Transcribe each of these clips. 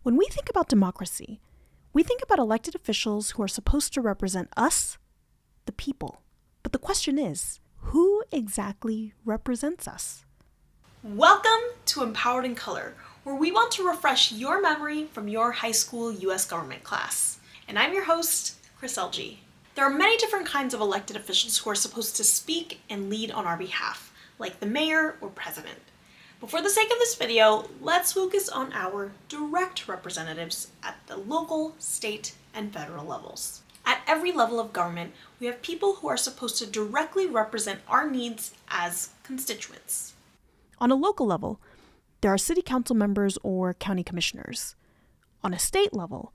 When we think about democracy, we think about elected officials who are supposed to represent us, the people. But the question is, who exactly represents us? Welcome to Empowered in Color, where we want to refresh your memory from your high school U.S. government class. And I'm your host, Chris LG. There are many different kinds of elected officials who are supposed to speak and lead on our behalf, like the mayor or president. But for the sake of this video, let's focus on our direct representatives at the local, state, and federal levels. At every level of government, we have people who are supposed to directly represent our needs as constituents. On a local level, there are city council members or county commissioners. On a state level,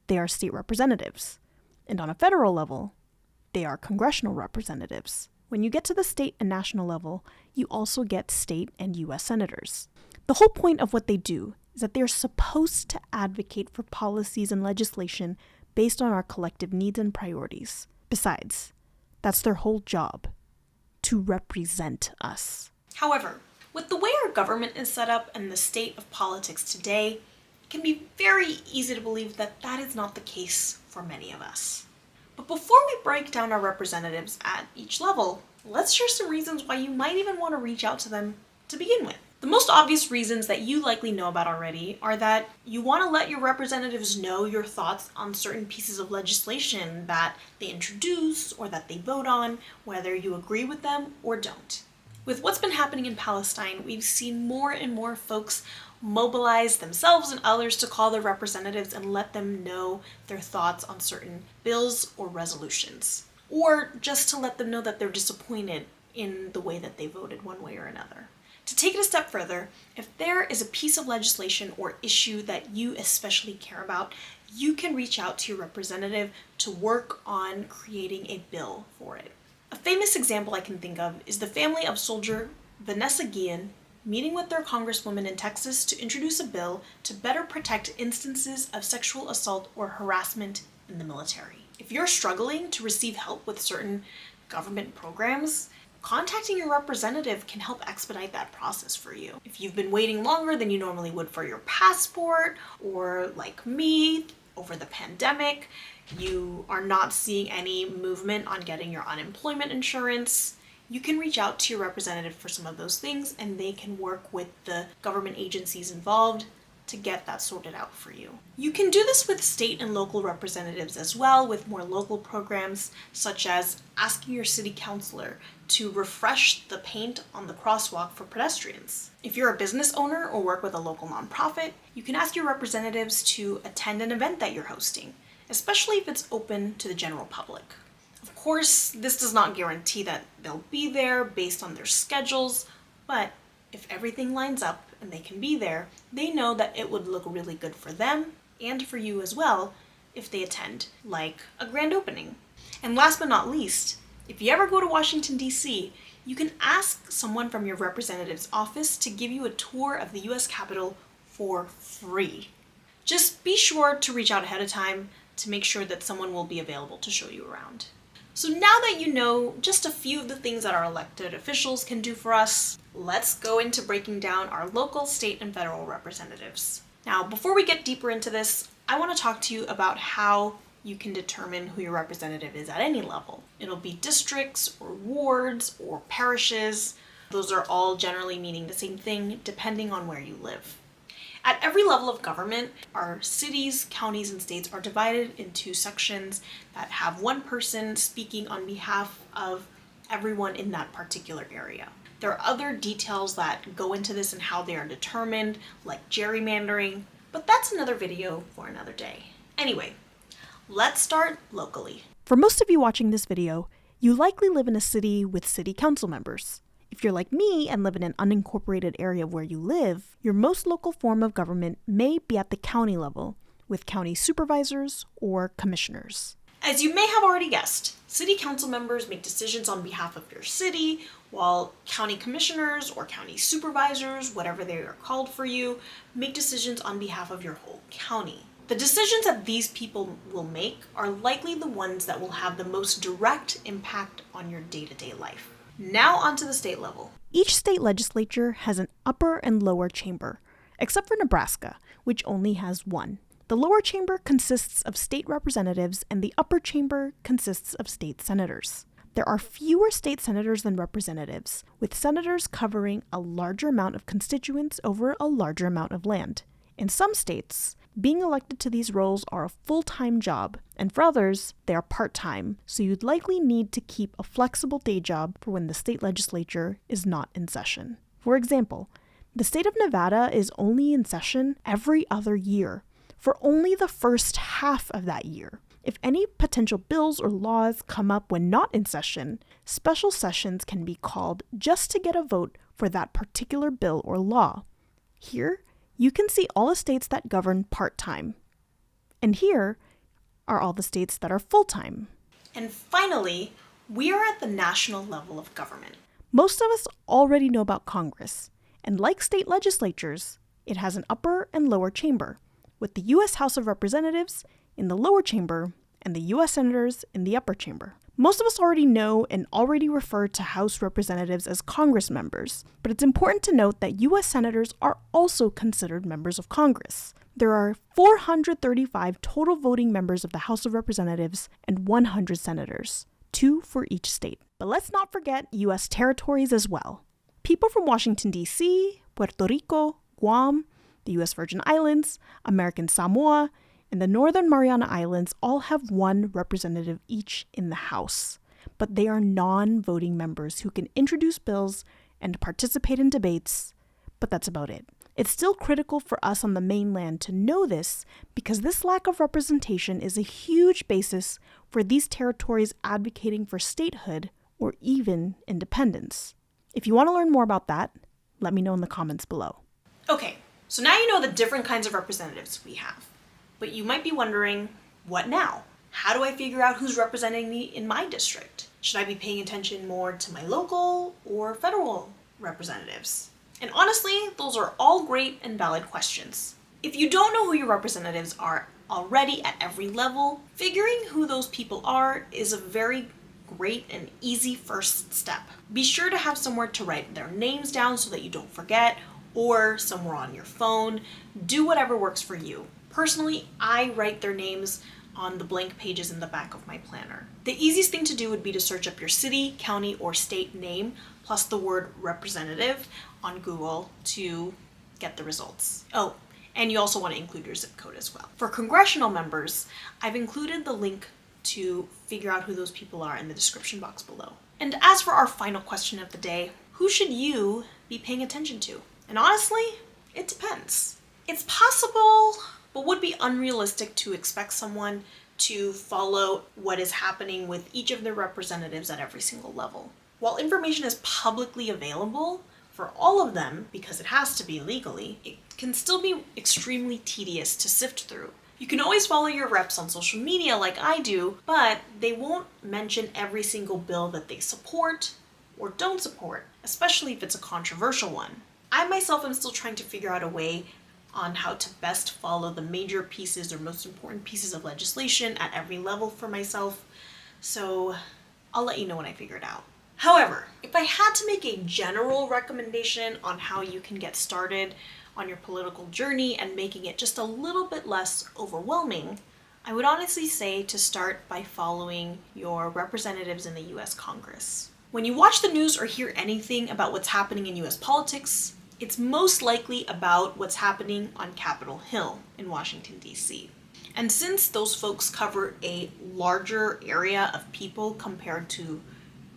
they are state representatives. And on a federal level, they are congressional representatives. When you get to the state and national level, you also get state and U.S. senators. The whole point of what they do is that they're supposed to advocate for policies and legislation based on our collective needs and priorities. Besides, that's their whole job, to represent us. However, with the way our government is set up and the state of politics today, it can be very easy to believe that that is not the case for many of us. But before we break down our representatives at each level, let's share some reasons why you might even want to reach out to them to begin with. The most obvious reasons that you likely know about already are that you want to let your representatives know your thoughts on certain pieces of legislation that they introduce or that they vote on, whether you agree with them or don't. With what's been happening in Palestine, we've seen more and more folks mobilize themselves and others to call their representatives and let them know their thoughts on certain bills or resolutions, or just to let them know that they're disappointed in the way that they voted one way or another. To take it a step further, if there is a piece of legislation or issue that you especially care about, you can reach out to your representative to work on creating a bill for it. A famous example I can think of is the family of soldier Vanessa Guillen meeting with their congresswoman in Texas to introduce a bill to better protect instances of sexual assault or harassment in the military. If you're struggling to receive help with certain government programs, contacting your representative can help expedite that process for you. If you've been waiting longer than you normally would for your passport, or like me, over the pandemic, you are not seeing any movement on getting your unemployment insurance, you can reach out to your representative for some of those things and they can work with the government agencies involved to get that sorted out for you. You can do this with state and local representatives as well, with more local programs, such as asking your city councilor to refresh the paint on the crosswalk for pedestrians. If you're a business owner or work with a local nonprofit, you can ask your representatives to attend an event that you're hosting, especially if it's open to the general public. Of course, this does not guarantee that they'll be there based on their schedules, but if everything lines up and they can be there, they know that it would look really good for them and for you as well if they attend, like a grand opening. And last but not least, if you ever go to Washington, D.C., you can ask someone from your representative's office to give you a tour of the U.S. Capitol for free. Just be sure to reach out ahead of time to make sure that someone will be available to show you around. So now that you know just a few of the things that our elected officials can do for us, let's go into breaking down our local, state, and federal representatives. Now, before we get deeper into this, I want to talk to you about how you can determine who your representative is at any level. It'll be districts or wards or parishes. Those are all generally meaning the same thing depending on where you live. At every level of government, our cities, counties, and states are divided into sections that have one person speaking on behalf of everyone in that particular area. There are other details that go into this and how they are determined, like gerrymandering, but that's another video for another day. Anyway, let's start locally. For most of you watching this video, you likely live in a city with city council members. If you're like me and live in an unincorporated area of where you live, your most local form of government may be at the county level, with county supervisors or commissioners. As you may have already guessed, city council members make decisions on behalf of your city, while county commissioners or county supervisors, whatever they are called for you, make decisions on behalf of your whole county. The decisions that these people will make are likely the ones that will have the most direct impact on your day-to-day life. Now onto the state level. Each state legislature has an upper and lower chamber, except for Nebraska, which only has one. The lower chamber consists of state representatives, and the upper chamber consists of state senators. There are fewer state senators than representatives, with senators covering a larger amount of constituents over a larger amount of land. In some states, being elected to these roles are a full-time job, and for others, they are part-time, so you'd likely need to keep a flexible day job for when the state legislature is not in session. For example, the state of Nevada is only in session every other year, for only the first half of that year. If any potential bills or laws come up when not in session, special sessions can be called just to get a vote for that particular bill or law. Here, you can see all the states that govern part-time. And here are all the states that are full-time. And finally, we are at the national level of government. Most of us already know about Congress, and like state legislatures, it has an upper and lower chamber, with the U.S. House of Representatives in the lower chamber and the U.S. Senators in the upper chamber. Most of us already know and already refer to House representatives as Congress members, but it's important to note that U.S. Senators are also considered members of Congress. There are 435 total voting members of the House of Representatives and 100 senators, 2 for each state. But let's not forget U.S. territories as well. People from Washington, D.C., Puerto Rico, Guam, the U.S. Virgin Islands, American Samoa, and the Northern Mariana Islands all have one representative each in the House, but they are non-voting members who can introduce bills and participate in debates, but that's about it. It's still critical for us on the mainland to know this because this lack of representation is a huge basis for these territories advocating for statehood or even independence. If you want to learn more about that, let me know in the comments below. Okay, so now you know the different kinds of representatives we have. But you might be wondering, what now? How do I figure out who's representing me in my district? Should I be paying attention more to my local or federal representatives? And honestly, those are all great and valid questions. If you don't know who your representatives are already at every level, figuring who those people are is a very great and easy first step. Be sure to have somewhere to write their names down so that you don't forget, or somewhere on your phone. Do whatever works for you. Personally, I write their names on the blank pages in the back of my planner. The easiest thing to do would be to search up your city, county, or state name, plus the word representative on Google to get the results. Oh, and you also want to include your zip code as well. For congressional members, I've included the link to figure out who those people are in the description box below. And as for our final question of the day, who should you be paying attention to? And honestly, it depends. It's possible, but would be unrealistic to expect someone to follow what is happening with each of their representatives at every single level. While information is publicly available for all of them, because it has to be legally, it can still be extremely tedious to sift through. You can always follow your reps on social media like I do, but they won't mention every single bill that they support or don't support, especially if it's a controversial one. I myself am still trying to figure out a way on how to best follow the major pieces or most important pieces of legislation at every level for myself, so I'll let you know when I figure it out. However, if I had to make a general recommendation on how you can get started on your political journey and making it just a little bit less overwhelming, I would honestly say to start by following your representatives in the US Congress. When you watch the news or hear anything about what's happening in US politics, it's most likely about what's happening on Capitol Hill in Washington, D.C. And since those folks cover a larger area of people compared to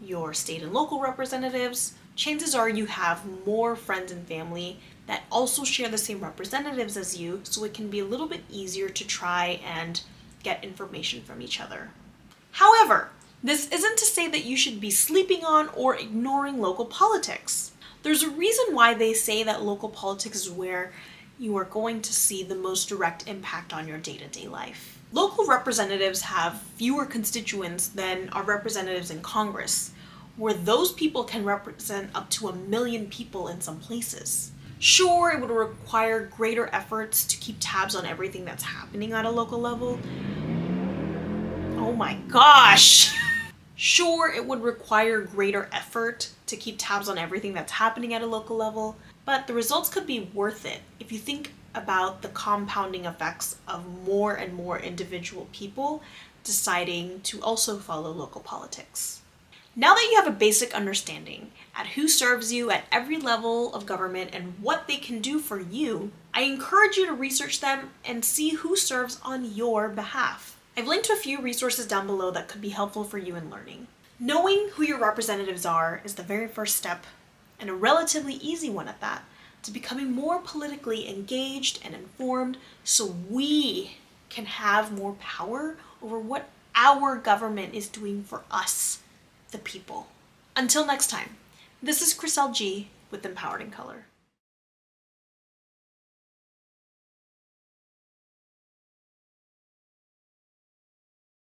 your state and local representatives, chances are you have more friends and family that also share the same representatives as you, so it can be a little bit easier to try and get information from each other. However, this isn't to say that you should be sleeping on or ignoring local politics. There's a reason why they say that local politics is where you are going to see the most direct impact on your day-to-day life. Local representatives have fewer constituents than our representatives in Congress, where those people can represent up to 1 million people in some places. Sure, it would require greater efforts to keep tabs on everything that's happening at a local level. Oh my gosh! Sure, it would require greater effort to keep tabs on everything that's happening at a local level, but the results could be worth it if you think about the compounding effects of more and more individual people deciding to also follow local politics. Now that you have a basic understanding at who serves you at every level of government and what they can do for you, I encourage you to research them and see who serves on your behalf. I've linked to a few resources down below that could be helpful for you in learning. Knowing who your representatives are is the very first step, and a relatively easy one at that, to becoming more politically engaged and informed so we can have more power over what our government is doing for us, the people. Until next time, this is Chriselle G. with Empowered in Color.